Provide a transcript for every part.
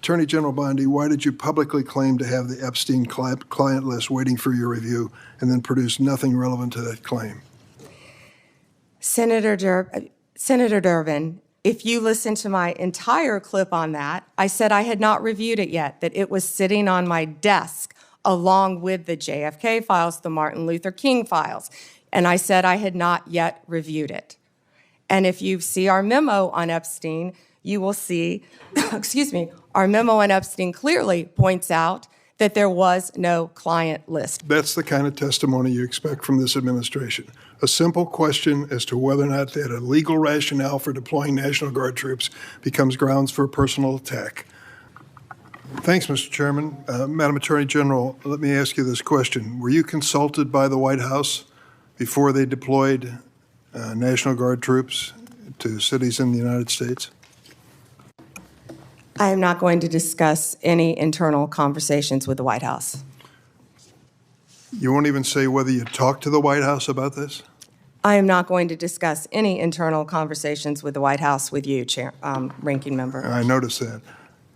Attorney General Bondi, why did you publicly claim to have the Epstein client list waiting for your review and then produce nothing relevant to that claim? Senator Durbin, if you listen to my entire clip on that, I said I had not reviewed it yet, that it was sitting on my desk along with the JFK files, the Martin Luther King files, and I said I had not yet reviewed it. And if you see our memo on Epstein, you will see, excuse me, our memo on Epstein clearly points out that there was no client list. That's the kind of testimony you expect from this administration. A simple question as to whether or not they had a legal rationale for deploying National Guard troops becomes grounds for a personal attack. Thanks, Mr. Chairman. Madam Attorney General, let me ask you this question. Were you consulted by the White House before they deployed National Guard troops to cities in the United States? I am not going to discuss any internal conversations with the White House. You won't even say whether you talked to the White House about this? I am not going to discuss any internal conversations with the White House with you, Ranking Member. I noticed that.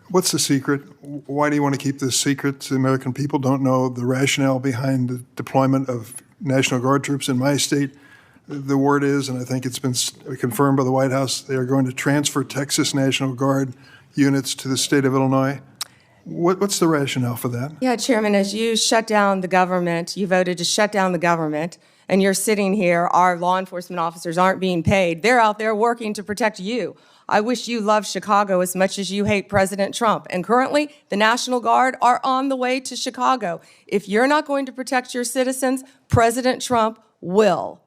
What's the secret? Why do you want to keep this secret? The American people don't know the rationale behind the deployment of National Guard troops in my state. The word is, and I think it's been confirmed by the White House, they are going to transfer Texas National Guard units to the state of Illinois. What's the rationale for that? Yeah, Chairman, as you shut down the government, you voted to shut down the government, and you're sitting here, our law enforcement officers aren't being paid. They're out there working to protect you. I wish you loved Chicago as much as you hate President Trump. And currently, the National Guard are on the way to Chicago. If you're not going to protect your citizens, President Trump will.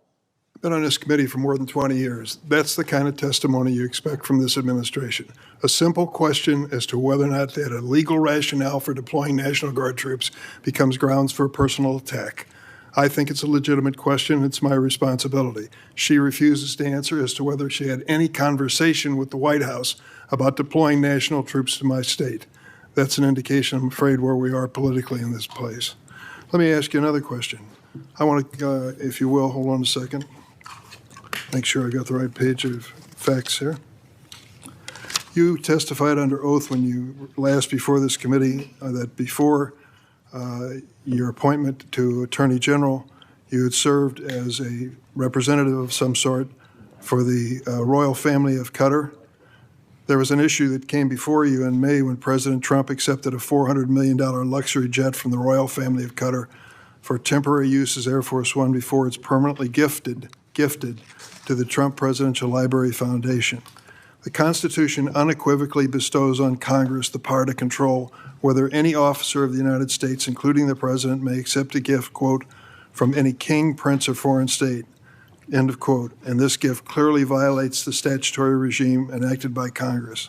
Been on this committee for more than 20 years. That's the kind of testimony you expect from this administration. A simple question as to whether or not they had a legal rationale for deploying National Guard troops becomes grounds for a personal attack. I think it's a legitimate question. It's my responsibility. She refuses to answer as to whether she had any conversation with the White House about deploying national troops to my state. That's an indication, I'm afraid, where we are politically in this place. Let me ask you another question. I want to, if you will, hold on a second. Make sure I got the right page of facts here. You testified under oath when you last before this committee that before your appointment to Attorney General, you had served as a representative of some sort for the royal family of Qatar. There was an issue that came before you in May when President Trump accepted a $400 million luxury jet from the royal family of Qatar for temporary use as Air Force One before it's permanently gifted to the Trump Presidential Library Foundation. The Constitution unequivocally bestows on Congress the power to control whether any officer of the United States, including the President, may accept a gift, quote, from any king, prince, or foreign state, end of quote. And this gift clearly violates the statutory regime enacted by Congress.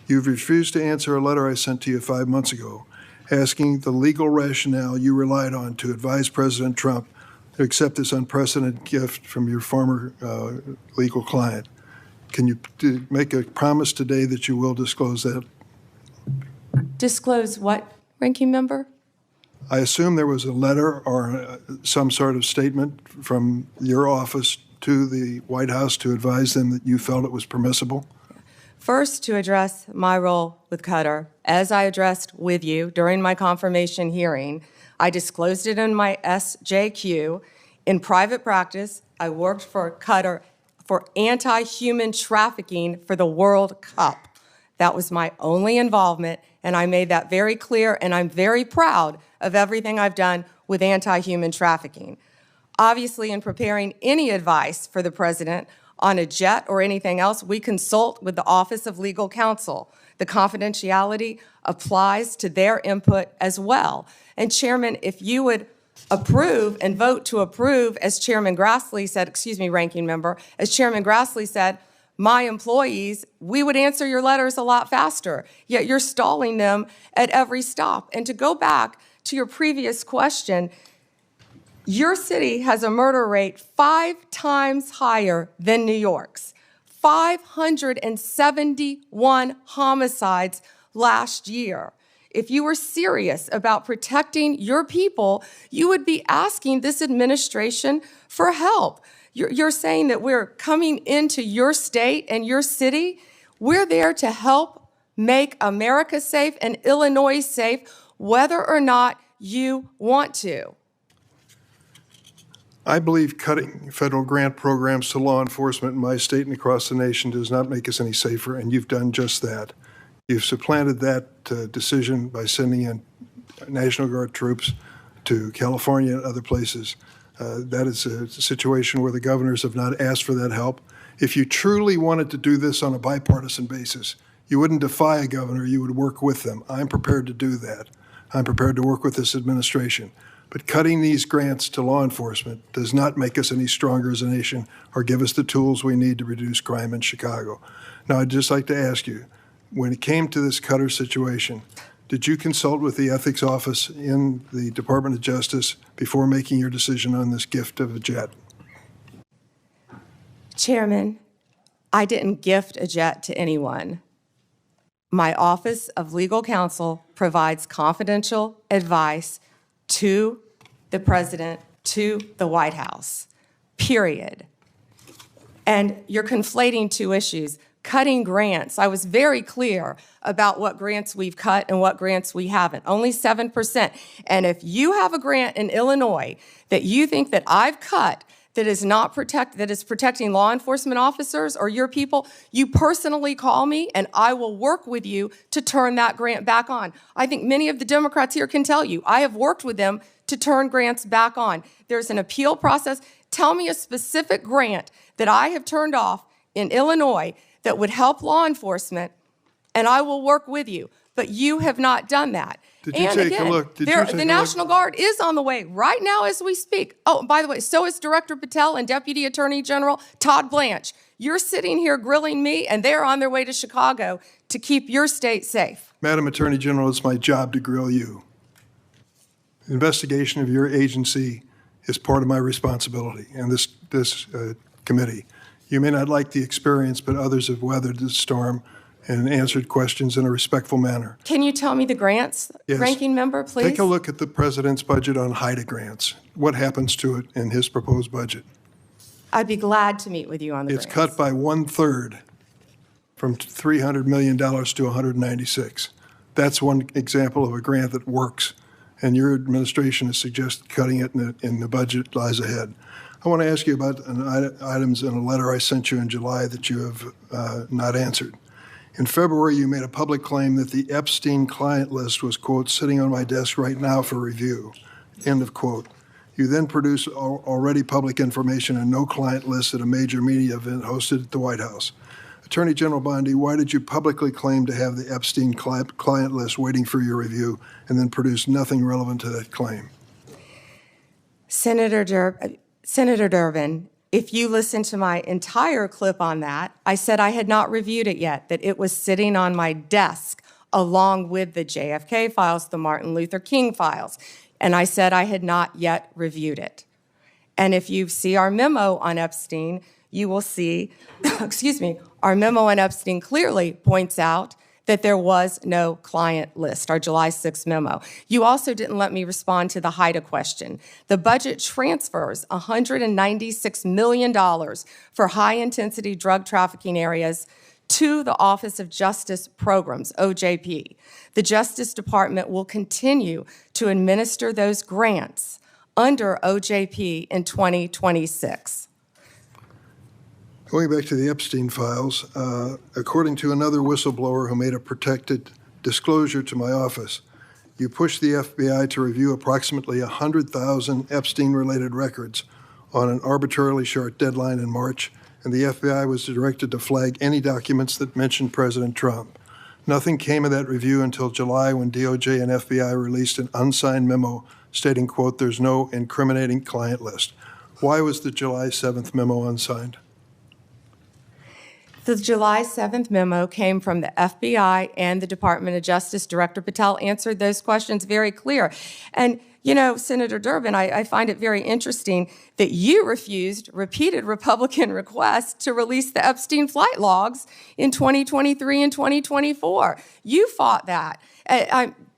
You've refused to answer a letter I sent to you 5 months ago asking the legal rationale you relied on to advise President Trump to accept this unprecedented gift from your former legal client. Can you make a promise today that you will disclose that? Disclose what, Ranking Member? I assume there was a letter or some sort of statement from your office to the White House to advise them that you felt it was permissible? First, to address my role with Qatar, as I addressed with you during my confirmation hearing, I disclosed it in my SJQ. In private practice, I worked for Qatar for anti-human trafficking for the World Cup. That was my only involvement, and I made that very clear, and I'm very proud of everything I've done with anti-human trafficking. Obviously, in preparing any advice for the President on a jet or anything else, we consult with the Office of Legal Counsel. The confidentiality applies to their input as well. And Chairman, if you would approve and vote to approve, as Chairman Grassley said, excuse me, Ranking Member, as Chairman Grassley said, my employees, we would answer your letters a lot faster, yet you're stalling them at every stop. And to go back to your previous question, your city has a murder rate 5 times higher than New York's. 571 homicides last year. If you were serious about protecting your people, you would be asking this administration for help. You're saying that we're coming into your state and your city. We're there to help make America safe and Illinois safe, whether or not you want to. I believe cutting federal grant programs to law enforcement in my state and across the nation does not make us any safer, and you've done just that. You've supplanted that decision by sending in National Guard troops to California and other places. That is a situation where the governors have not asked for that help. If you truly wanted to do this on a bipartisan basis, you wouldn't defy a governor, you would work with them. I'm prepared to do that. I'm prepared to work with this administration. But cutting these grants to law enforcement does not make us any stronger as a nation or give us the tools we need to reduce crime in Chicago. Now, I'd just like to ask you, when it came to this Qatar situation, did you consult with the ethics office in the Department of Justice before making your decision on this gift of a jet? Chairman, I didn't gift a jet to anyone. My Office of Legal Counsel provides confidential advice to the President, to the White House, period. And you're conflating two issues. Cutting grants, I was very clear about what grants we've cut and what grants we haven't, only 7%. And if you have a grant in Illinois that you think that I've cut that is not that is protecting law enforcement officers or your people, you personally call me and I will work with you to turn that grant back on. I think many of the Democrats here can tell you, I have worked with them to turn grants back on. There's an appeal process. Tell me a specific grant that I have turned off in Illinois that would help law enforcement, and I will work with you. But you have not done that. Did you take a look? The National Guard is on the way right now as we speak. Oh, by the way, so is Director Patel and Deputy Attorney General Todd Blanche. You're sitting here grilling me, and they're on their way to Chicago to keep your state safe. Madam Attorney General, it's my job to grill you. The investigation of your agency is part of my responsibility and this committee. You may not like the experience, but others have weathered the storm and answered questions in a respectful manner. Can you tell me the grants, yes. Ranking Member, please? Take a look at the President's budget on HIDA grants. What happens to it in his proposed budget? I'd be glad to meet with you on the grants. It's cut by 1/3 from $300 million to $196. That's one example of a grant that works, and your administration has suggested cutting it in the budget lies ahead. I want to ask you about items in a letter I sent you in July that you have not answered. In February, you made a public claim that the Epstein client list was, quote, sitting on my desk right now for review, end of quote. You then produced already public information and no client list at a major media event hosted at the White House. Attorney General Bondi, why did you publicly claim to have the Epstein client list waiting for your review and then produce nothing relevant to that claim? Senator Durbin, if you listen to my entire clip on that, I said I had not reviewed it yet, that it was sitting on my desk along with the JFK files, the Martin Luther King files, and I said I had not yet reviewed it. And if you see our memo on Epstein, you will see, excuse me, our memo on Epstein clearly points out that there was no client list, our July 6th memo. You also didn't let me respond to the HIDA question. The budget transfers $196 million for high-intensity drug trafficking areas to the Office of Justice Programs, OJP. The Justice Department will continue to administer those grants under OJP in 2026. Going back to the Epstein files, according to another whistleblower who made a protected disclosure to my office, you pushed the FBI to review approximately 100,000 Epstein-related records on an arbitrarily short deadline in March, and the FBI was directed to flag any documents that mentioned President Trump. Nothing came of that review until July when DOJ and FBI released an unsigned memo stating, quote, there's no incriminating client list. Why was the July 7th memo unsigned? The July 7th memo came from the FBI and the Department of Justice. Director Patel answered those questions very clear. And, you know, Senator Durbin, I find it very interesting that you refused repeated Republican requests to release the Epstein flight logs in 2023 and 2024. You fought that.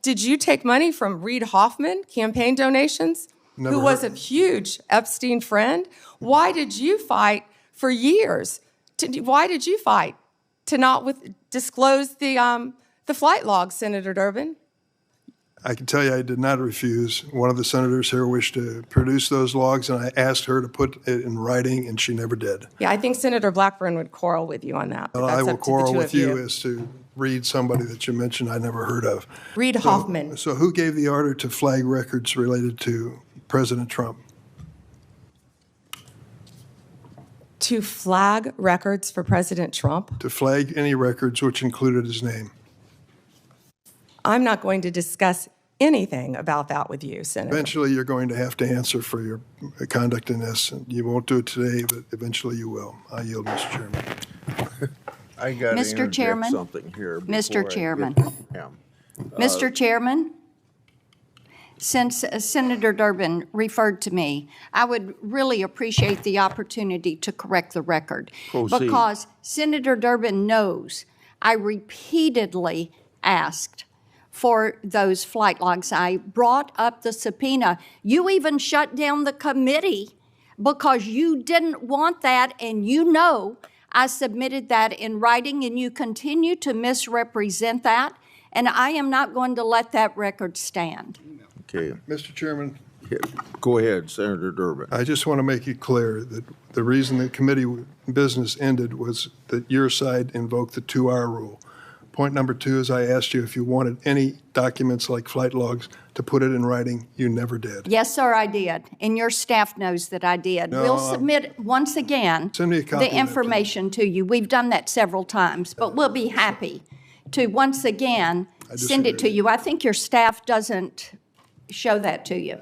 Did you take money from Reid Hoffman, campaign donations, who was a huge Epstein friend? Why did you fight for years? Why did you fight to not disclose the The flight logs, Senator Durbin. I can tell you I did not refuse. One of the senators here wished to produce those logs, and I asked her to put it in writing, and she never did. Yeah, I think Senator Blackburn would quarrel with you on that. But Well, I that's will up to the quarrel two with of you as to Reed, somebody that you mentioned I never heard of. Reed Hoffman. So who gave the order to flag records related to President Trump? To flag records for President Trump? To flag any records which included his name. I'm not going to discuss anything about that with you, Senator. Eventually, you're going to have to answer for your conduct in this. You won't do it today, but eventually you will. I yield, Mr. Chairman. I got to Mr. interject Chairman? something here. Mr. before I Chairman. get to Pam. Mr. Chairman, since Senator Durbin referred to me, I would really appreciate the opportunity to correct the record. Proceed. Because Senator Durbin knows I repeatedly asked for those flight logs. I brought up the subpoena. You even shut down the committee because you didn't want that, and you know I submitted that in writing, and you continue to misrepresent that, and I am not going to let that record stand. Okay, Mr. Chairman, go ahead, Senator Durbin. I just want to make it clear that the reason the committee business ended was that your side invoked the 2-hour rule. Point number 2 is I asked you if you wanted any documents like flight logs to put it in writing. You never did. Yes, sir, I did, and your staff knows that I did. No, We'll submit once again Send me a copy of the that, information to you. We've done that several times, but we'll be happy to once again send it to disagree. you. I think your staff doesn't show that to you.